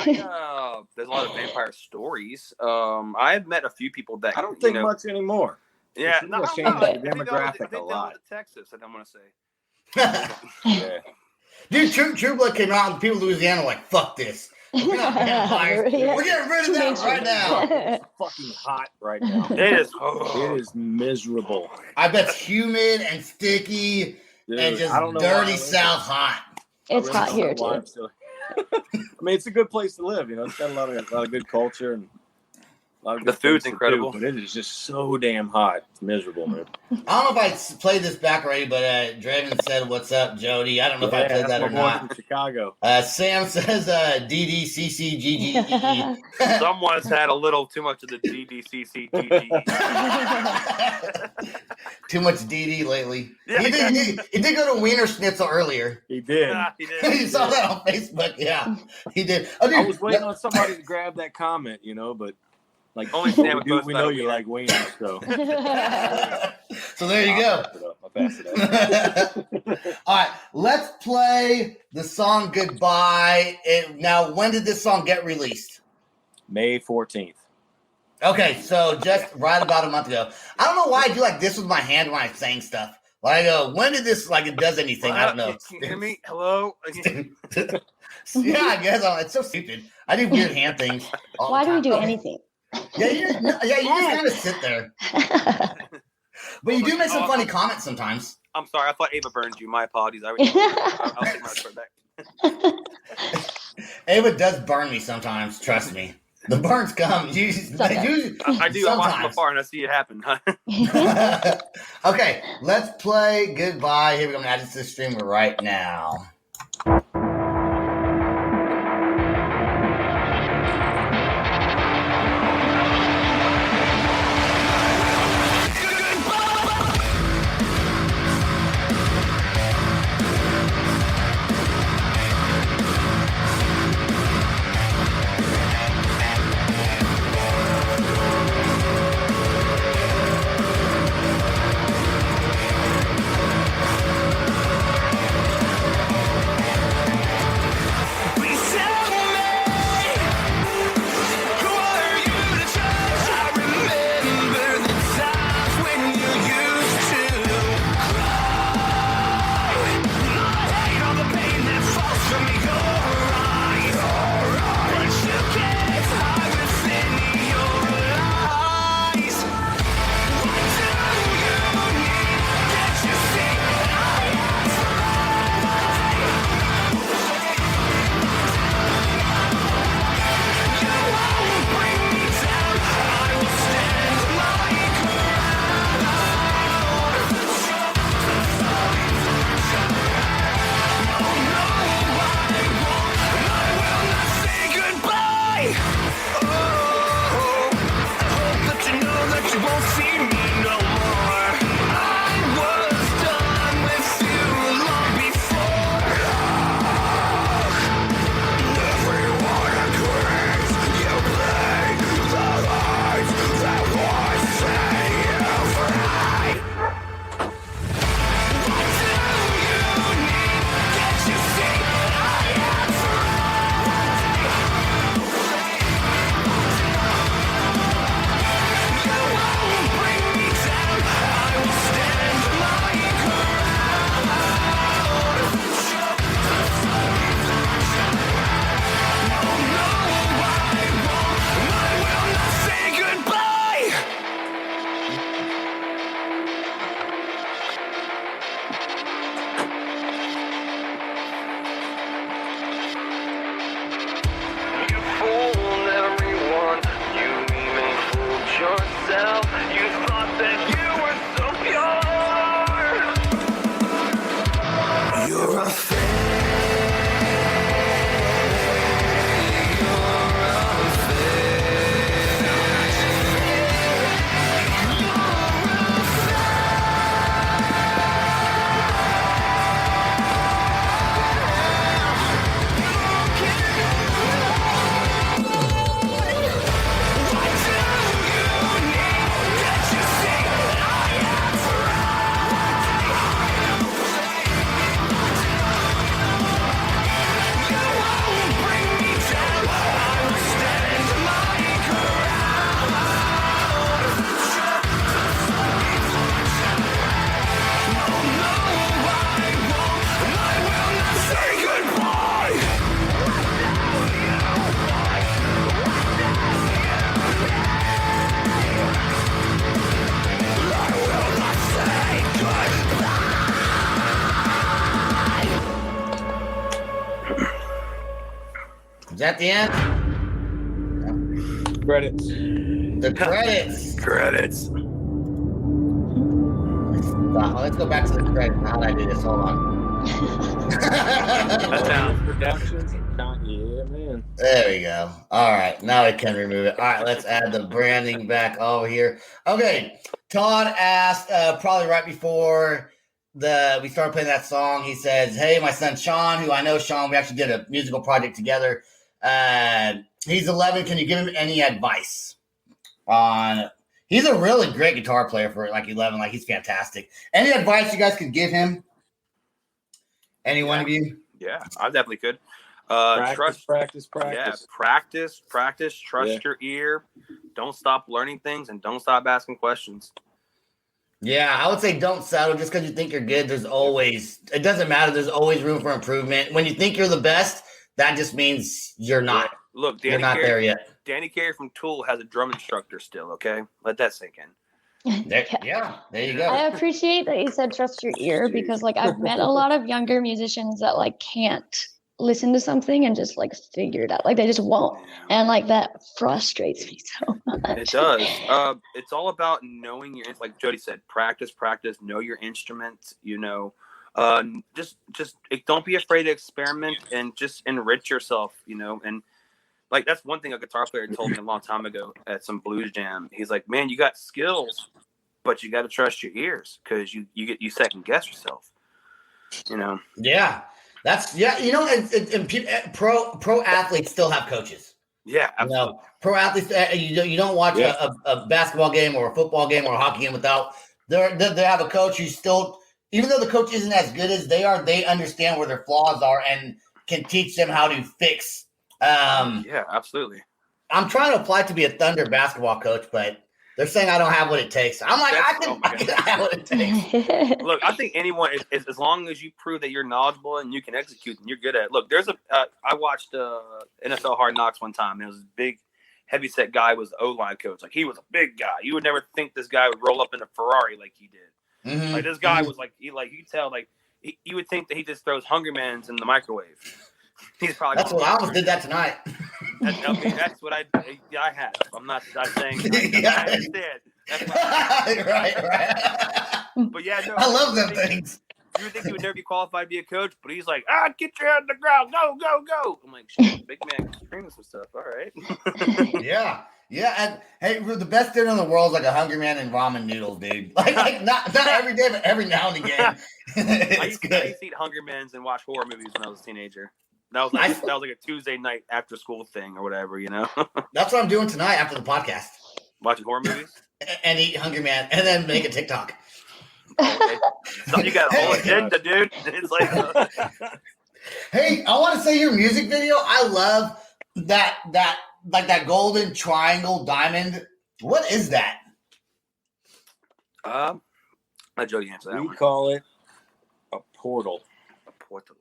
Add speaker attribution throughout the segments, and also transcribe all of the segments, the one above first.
Speaker 1: There's a lot of vampire stories. I've met a few people that
Speaker 2: I don't think much anymore.
Speaker 1: Yeah,
Speaker 2: no, changed the demographic a lot.
Speaker 1: To Texas, I don't want to say.
Speaker 2: Yeah.
Speaker 3: Dude, True Blood came out and people in Louisiana were like, fuck this. We're not vampires. We're getting rid of that right now.
Speaker 2: It's fucking hot right now.
Speaker 1: It is.
Speaker 2: It is miserable.
Speaker 3: I bet it's humid and sticky.
Speaker 2: Dude,
Speaker 3: and just dirty South hot.
Speaker 4: It's hot here too.
Speaker 2: I mean, it's a good place to live. You know, it's got a lot of good culture and a lot of
Speaker 1: the food's incredible.
Speaker 2: But it is just so damn hot. It's miserable, man.
Speaker 3: I don't know if I played this back already, but Draven said, "What's up, Jody?" I don't know if I played that or not.
Speaker 2: From Chicago.
Speaker 3: Sam says, "DDCCGGE."
Speaker 1: Someone's had a little too much of the DDCCGGE.
Speaker 3: Too much DD lately.
Speaker 1: Yeah,
Speaker 3: he did go to Wiener Schnitzel earlier.
Speaker 2: He did.
Speaker 3: You saw that on Facebook. Yeah, he did. Oh, dude,
Speaker 2: I was waiting on somebody to grab that comment, but like
Speaker 1: only
Speaker 2: we know you like Wiener, so.
Speaker 3: So there you go.
Speaker 2: I'll pass it up.
Speaker 3: All right, let's play the song Goodbye. Now, when did this song get released?
Speaker 2: May 14th.
Speaker 3: Okay, so just right about a month ago. I don't know why I do like this with my hand when I'm saying stuff. Like I go, when did this, like it does anything? I don't know.
Speaker 1: Can you hear me? Hello?
Speaker 3: Yeah, I guess. It's so stupid. I do weird hand things.
Speaker 4: Why do we do anything?
Speaker 3: Yeah, you just kind of sit there. But you do make some funny comments sometimes.
Speaker 1: I'm sorry. I thought Ava burned you. My apologies. I'll take my report back.
Speaker 3: Ava does burn me sometimes. Trust me. The burns come.
Speaker 1: I do.
Speaker 3: Sometimes.
Speaker 1: I watch from afar and I see it happen.
Speaker 3: Okay, let's play Goodbye. Here we go. I'm going to add this to the streamer right now. Is that the end?
Speaker 2: Credits.
Speaker 3: The credits.
Speaker 1: Credits.
Speaker 3: Let's go back to the credits. How did I do this? Hold on.
Speaker 2: Productions. Yeah, man.
Speaker 3: There we go. All right. Now I can remove it. All right. Let's add the branding back over here. Okay. Todd asked probably right before we started playing that song. He says, hey, my son Sean, who I know Sean, we actually did a musical project together. He's 11. Can you give him any advice on... He's a really great guitar player for like 11. Like, he's fantastic. Any advice you guys could give him? Any one of you?
Speaker 1: Yeah, I definitely could.
Speaker 2: Practice.
Speaker 1: Yeah, practice. Trust your ear. Don't stop learning things and don't stop asking questions.
Speaker 3: Yeah, I would say don't settle just because you think you're good. It doesn't matter. There's always room for improvement. When you think you're the best, that just means you're not.
Speaker 1: Yeah. Look,
Speaker 3: you're not there yet.
Speaker 1: Danny Carey from Tool has a drum instructor still, okay? Let that sink in.
Speaker 3: There you go.
Speaker 4: I appreciate that you said trust your ear because like I've met a lot of younger musicians that like can't listen to something and just like figure it out. Like they just won't. And like that frustrates me so much.
Speaker 1: It does. It's all about knowing your, like Jody said, practice, know your instrument, you know. Just don't be afraid to experiment and just enrich yourself, you know. And like that's one thing a guitar player told me a long time ago at some blues jam. He's like, man, you got skills, but you got to trust your ears because you second guess yourself, you know.
Speaker 3: Yeah, you know, and pro athletes still have coaches.
Speaker 1: Yeah, absolutely.
Speaker 3: You know, pro athletes, you don't watch a basketball game or a football game or a hockey game without they have a coach who still, even though the coach isn't as good as they are, they understand where their flaws are and can teach them how to fix.
Speaker 1: Yeah, absolutely.
Speaker 3: I'm trying to apply to be a Thunder basketball coach, but they're saying I don't have what it takes. I'm like, I can have what it takes.
Speaker 1: Look, I think anyone, as long as you prove that you're knowledgeable and you can execute and you're good at it. Look, I watched NFL Hard Knocks one time. And it was this big, heavyset guy was the O-line coach. Like, he was a big guy. You would never think this guy would roll up in a Ferrari like he did. Mm-hmm. Like, this guy was like, you could tell, like, you would think that he just throws Hungry Man's in the microwave. He's probably
Speaker 3: that's what I almost did that tonight.
Speaker 1: That's what I have. I'm not saying I understand. That's
Speaker 3: right.
Speaker 1: But yeah, no.
Speaker 3: I love them things.
Speaker 1: You would think he would never be qualified to be a coach, but he's like, get your head on the ground, go. I'm like, shit, big man, screaming some stuff. All right.
Speaker 3: Yeah. And hey, the best dinner in the world is like a Hungry Man and ramen noodles, dude. Like not every day, but every now and again.
Speaker 1: I used to eat Hungry Man's and watch horror movies when I was a teenager. That was like a Tuesday night after school thing or whatever, you know.
Speaker 3: That's what I'm doing tonight after the podcast.
Speaker 1: Watching horror movies
Speaker 3: and eat Hungry Man and then make a TikTok.
Speaker 1: So you got a whole agenda, dude. It's like,
Speaker 3: hey, I want to say your music video. I love that like that golden triangle diamond. What is that?
Speaker 1: Let Jody answer that.
Speaker 2: We
Speaker 1: one.
Speaker 2: call it a portal.
Speaker 1: A portal.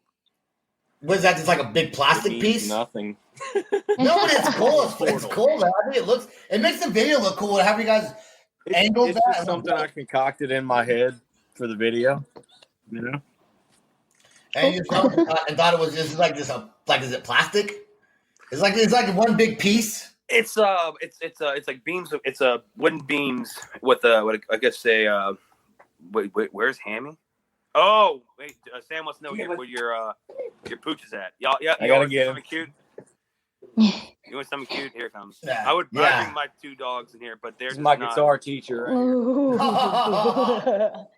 Speaker 3: What is that? Just like a big plastic piece?
Speaker 2: Nothing.
Speaker 3: No, but it's cool. It's cool. Man. I think it makes the video look cool. Have you guys angled
Speaker 2: it's
Speaker 3: that?
Speaker 2: Just something I concocted in my head for the video. You know.
Speaker 3: And you thought it was just like this. Like, is it plastic? It's like one big piece.
Speaker 1: It's like beams. It's wooden beams with what I guess say. Wait, where's Hammy? Oh, wait, Sam wants to know where your pooch is at. Y'all, yeah,
Speaker 2: I gotta get him.
Speaker 1: Cute. You want something cute? Here it comes.
Speaker 3: Yeah.
Speaker 1: I would bring my two dogs in here, but they're just
Speaker 2: my
Speaker 1: not.
Speaker 2: guitar teacher. Right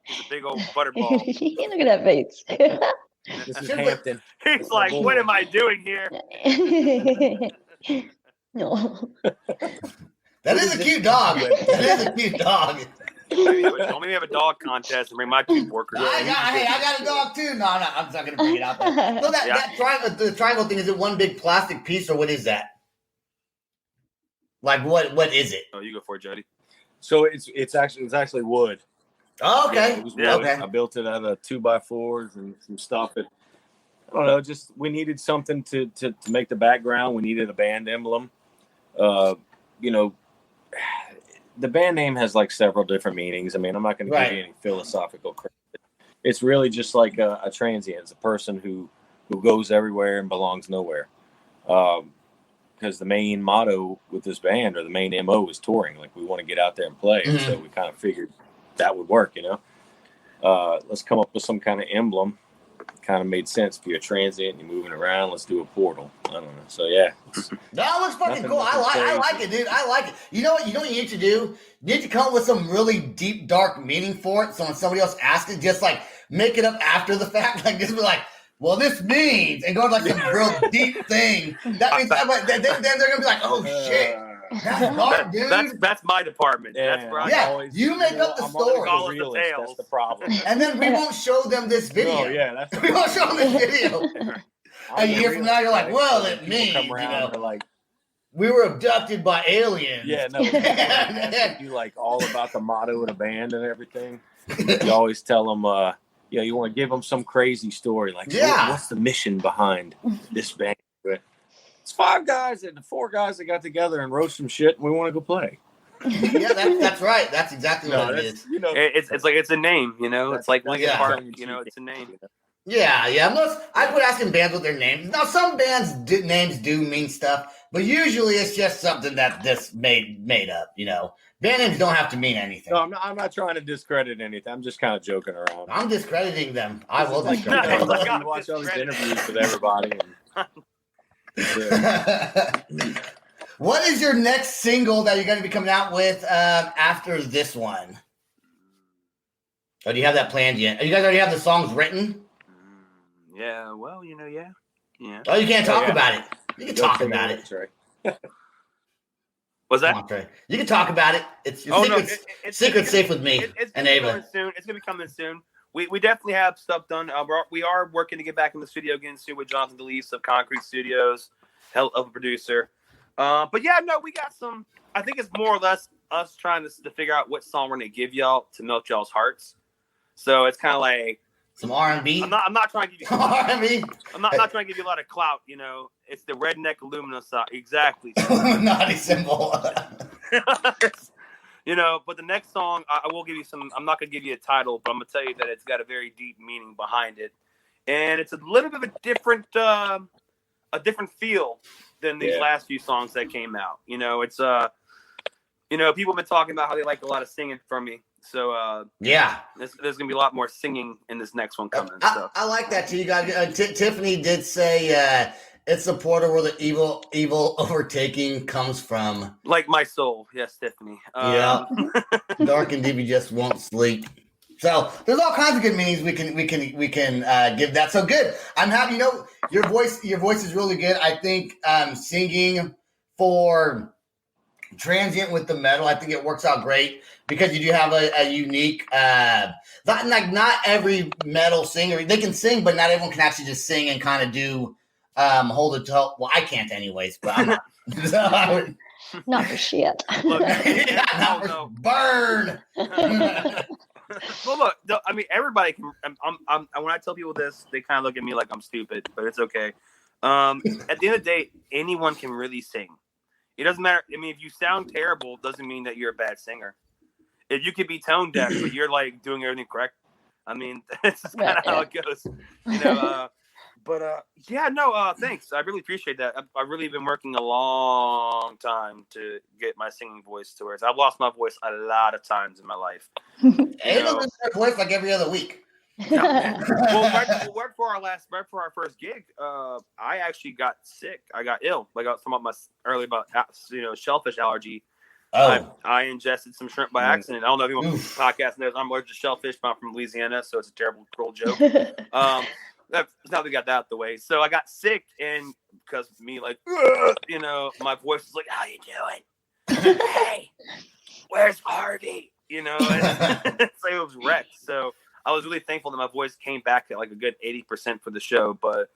Speaker 1: He's a big old butterball.
Speaker 4: Look at that face.
Speaker 2: This is Hampton.
Speaker 1: He's like, what am I doing here?
Speaker 4: No.
Speaker 3: That is a cute dog. That is a cute dog.
Speaker 1: Don't maybe have a dog contest and bring my two workers.
Speaker 3: I got a dog too. No, I'm not gonna bring it out there. So the triangle thing, is it one big plastic piece or what is that? Like what is it?
Speaker 1: Oh, you go for it, Jody.
Speaker 2: So it's actually wood.
Speaker 3: Oh, okay.
Speaker 2: Yeah, it was wood.
Speaker 3: Okay.
Speaker 2: I built it out of 2x4s and some stuff. I don't know. Just we needed something to make the background. We needed a band emblem. You know, the band name has like several different meanings. I mean, I'm not going to give you any philosophical credit. It's really just like a transient. It's a person who goes everywhere and belongs nowhere. because the main motto with this band, or the main MO, is touring. Like, we want to get out there and play. And so we kind of figured that would work, let's come up with some kind of emblem. Kind of made sense. If you're a transient, you're moving around, let's do a portal. I don't know. So yeah,
Speaker 3: that looks fucking cool. I like it, dude. I like it. You know what you need to do? You need to come up with some really deep, dark meaning for it. So when somebody else asks it, just like make it up after the fact. Like, just be like, well, this means, and go to like some real deep thing. That means then they're gonna be like, oh shit. That's dark, dude.
Speaker 1: That's my department.
Speaker 2: Yeah,
Speaker 1: that's where
Speaker 3: you make up the story.
Speaker 2: That's the problem.
Speaker 3: And then we won't show them this video.
Speaker 2: Oh, yeah,
Speaker 3: we won't show them this video. A year from now, you're like, well, it means,
Speaker 2: come around like,
Speaker 3: we were abducted by aliens.
Speaker 2: Yeah, no. You like all about the motto of the band and everything. You always tell them, you want to give them some crazy story. Like, what's the mission behind this band? It's 5 guys and 4 guys that got together and wrote some shit, and we want to go play.
Speaker 3: Yeah, that's right. That's exactly what it is.
Speaker 1: It's like, it's a name, It's like Linkin Park, it's a name.
Speaker 3: Yeah. I quit asking bands what their names. Now, some bands names do mean stuff, but usually it's just something that this made up. Band names don't have to mean anything.
Speaker 2: No, I'm not trying to discredit anything. I'm just kind of joking around.
Speaker 3: I'm discrediting them. I will
Speaker 2: discredit them. I watch all these interviews with everybody.
Speaker 3: What is your next single that you're going to be coming out with after this one? Or do you have that planned yet? You guys already have the songs written?
Speaker 1: Yeah, well, yeah.
Speaker 3: Oh, you can't talk about it. You can talk about it.
Speaker 1: What's that?
Speaker 3: On, Trey. You can talk about it. It's secret's safe with me and Ava.
Speaker 1: It's going to be coming soon. We definitely have stuff done. We are working to get back in the studio again soon with Jonathan DeLeese of Concrete Studios, hell of a producer. But yeah, no, we got some. I think it's more or less us trying to figure out what song we're gonna give y'all to melt y'all's hearts. So it's kind of like
Speaker 3: some R&B.
Speaker 1: I'm not trying to give you
Speaker 3: R&B.
Speaker 1: I'm not trying to give you a lot of clout. It's the redneck aluminum side. Exactly.
Speaker 3: Naughty symbol.
Speaker 1: But the next song, I will give you some. I'm not going to give you a title, but I'm going to tell you that it's got a very deep meaning behind it, and it's a little bit of a different feel than these last few songs that came out. It's people have been talking about how they like a lot of singing from me. So there's going to be a lot more singing in this next one coming.
Speaker 3: I like that too. You guys, Tiffany did say. It's the portal where the evil overtaking comes from.
Speaker 1: Like my soul, yes, Tiffany.
Speaker 3: Dark and deep, you just won't sleep. So there's all kinds of good meanings we can give that. So good. I'm happy. Your voice is really good. I think singing for Transient with the metal, I think it works out great because you do have a unique. Not every metal singer, they can sing, but not everyone can actually just sing and kind of do. Hold it to. Well, I can't anyways, but I'm not.
Speaker 4: Not for shit.
Speaker 1: Look,
Speaker 3: no. Burn.
Speaker 1: Well, look. I mean, everybody can. When I tell people this, they kind of look at me like I'm stupid, but it's okay. At the end of the day, anyone can really sing. It doesn't matter. I mean, if you sound terrible, doesn't mean that you're a bad singer. If you could be tone deaf, but you're like doing everything correct, I mean, that's kind of how it goes. Thanks. I really appreciate that. I've really been working a long time to get my singing voice to where I've lost my voice a lot of times in my life.
Speaker 3: Ava loses her voice like every other week.
Speaker 1: Right for our first gig, I actually got sick. I got ill. Like I was talking about shellfish allergy.
Speaker 3: Oh.
Speaker 1: I ingested some shrimp by accident. I don't know if anyone podcast knows I'm allergic to shellfish, but I'm from Louisiana, so it's a terrible cruel joke. Now we got that out the way. So I got sick, and because me, like, my voice was like, "How you doing? Hey, where's Harvey?" So it was wrecked. So I was really thankful that my voice came back at like a good 80% for the show. But